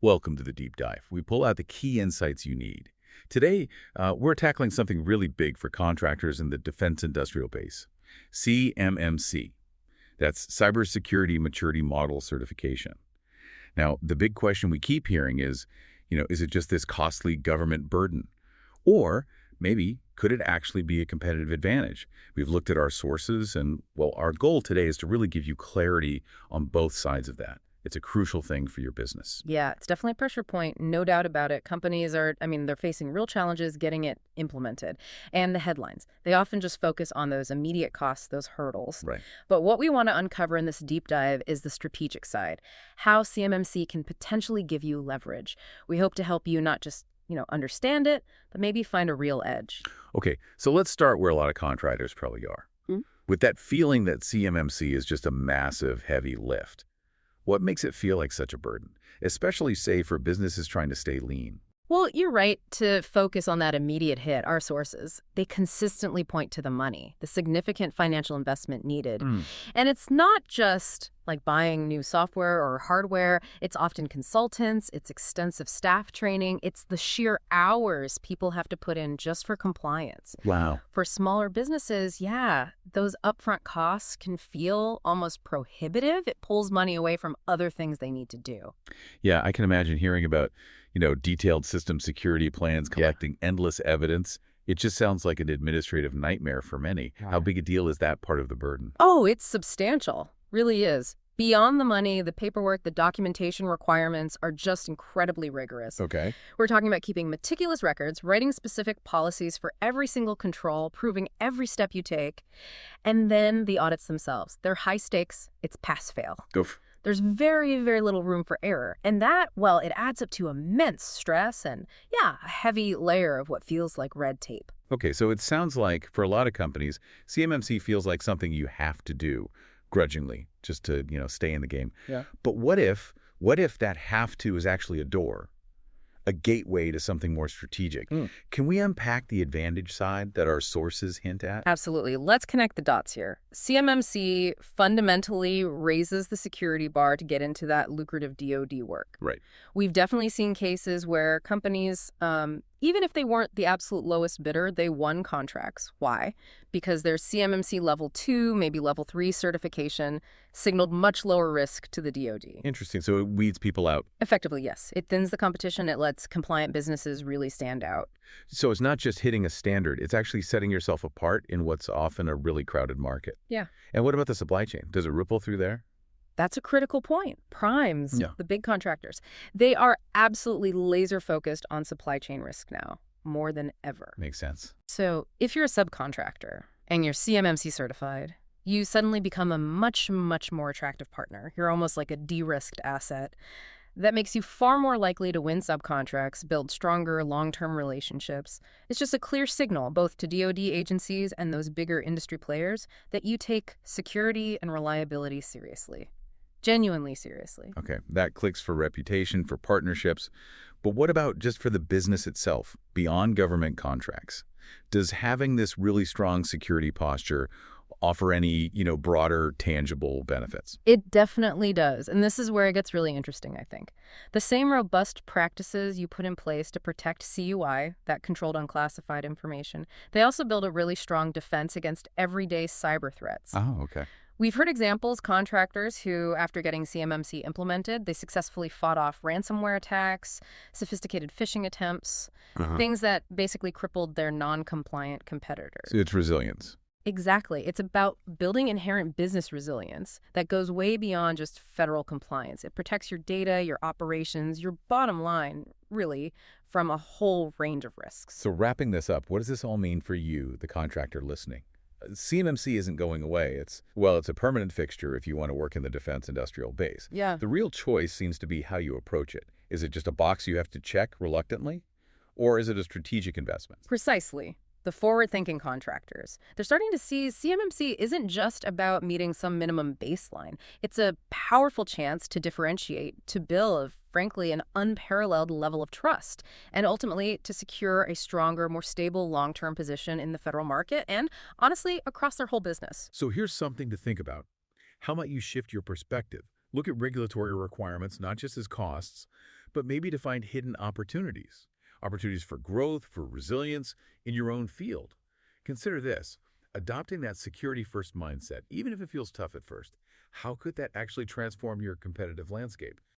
Welcome to the deep dive. We pull out the key insights you need. Today, we're tackling something really big for contractors in the defense industrial base. CMMC. That's Cybersecurity Maturity Model Certification. Now, the big question we keep hearing is, is it just this costly government burden? Or maybe could it actually be a competitive advantage? We've looked at our sources and, well, our goal today is to really give you clarity on both sides of that. It's a crucial thing for your business. Yeah, it's definitely a pressure point, no doubt about it. Companies are, they're facing real challenges getting it implemented. And the headlines, they often just focus on those immediate costs, those hurdles. Right. But what we want to uncover in this deep dive is the strategic side, how CMMC can potentially give you leverage. We hope to help you not just, understand it, but maybe find a real edge. Okay, so let's start where a lot of contractors probably are. With that feeling that CMMC is just a massive, heavy lift. What makes it feel like such a burden, especially, say, for businesses trying to stay lean? Well, you're right to focus on that immediate hit. Our sources, they consistently point to the money, the significant financial investment needed. And it's not just like buying new software or hardware. It's often consultants, it's extensive staff training, it's the sheer hours people have to put in just for compliance. Wow. For smaller businesses, yeah, those upfront costs can feel almost prohibitive. It pulls money away from other things they need to do. Yeah, I can imagine hearing about, detailed system security plans, collecting endless evidence. It just sounds like an administrative nightmare for many. How big a deal is that part of the burden? Oh, it's substantial. Really is. Beyond the money, the paperwork, the documentation requirements are just incredibly rigorous. Okay. We're talking about keeping meticulous records, writing specific policies for every single control, proving every step you take. And then the audits themselves. They're high stakes. It's pass-fail. Oof. There's very, very little room for error. And that, well, it adds up to immense stress and, a heavy layer of what feels like red tape. Okay, so it sounds like, for a lot of companies, CMMC feels like something you have to do, grudgingly, just to, stay in the game. Yeah. But what if that have to is actually a door, a gateway to something more strategic? Can we unpack the advantage side that our sources hint at? Absolutely. Let's connect the dots here. CMMC fundamentally raises the security bar to get into that lucrative DoD work. Right. We've definitely seen cases where companies, even if they weren't the absolute lowest bidder, they won contracts. Why? Because their CMMC level 2, maybe level 3 certification signaled much lower risk to the DoD. Interesting. So it weeds people out. Effectively, yes. It thins the competition. It lets compliant businesses really stand out. So it's not just hitting a standard. It's actually setting yourself apart in what's often a really crowded market. Yeah. And what about the supply chain? Does it ripple through there? That's a critical point. Primes, Yeah. the big contractors, they are absolutely laser focused on supply chain risk now, more than ever. Makes sense. So if you're a subcontractor and you're CMMC certified, you suddenly become a much, much more attractive partner. You're almost like a de-risked asset. That makes you far more likely to win subcontracts, build stronger long-term relationships. It's just a clear signal, both to DoD agencies and those bigger industry players, that you take security and reliability seriously. Genuinely seriously. Okay, that clicks for reputation, for partnerships. But what about just for the business itself, beyond government contracts? Does having this really strong security posture offer any, broader, tangible benefits? It definitely does. And this is where it gets really interesting, I think. The same robust practices you put in place to protect CUI, that controlled unclassified information, they also build a really strong defense against everyday cyber threats. Oh, okay. We've heard examples, contractors who, after getting CMMC implemented, they successfully fought off ransomware attacks, sophisticated phishing attempts, things that basically crippled their non-compliant competitors. So it's resilience. Exactly. It's about building inherent business resilience that goes way beyond just federal compliance. It protects your data, your operations, your bottom line, really, from a whole range of risks. So wrapping this up, what does this all mean for you, the contractor listening? CMMC isn't going away. It's a permanent fixture if you want to work in the defense industrial base. Yeah. The real choice seems to be how you approach it. Is it just a box you have to check reluctantly? Or is it a strategic investment? Precisely. The forward-thinking contractors, they're starting to see CMMC isn't just about meeting some minimum baseline. It's a powerful chance to differentiate, to build, frankly, an unparalleled level of trust, and ultimately to secure a stronger, more stable long-term position in the federal market and, honestly, across their whole business. So here's something to think about. How might you shift your perspective? Look at regulatory requirements not just as costs, but maybe to find hidden opportunities. Opportunities for growth, for resilience in your own field. Consider this. Adopting that security-first mindset, even if it feels tough at first, how could that actually transform your competitive landscape?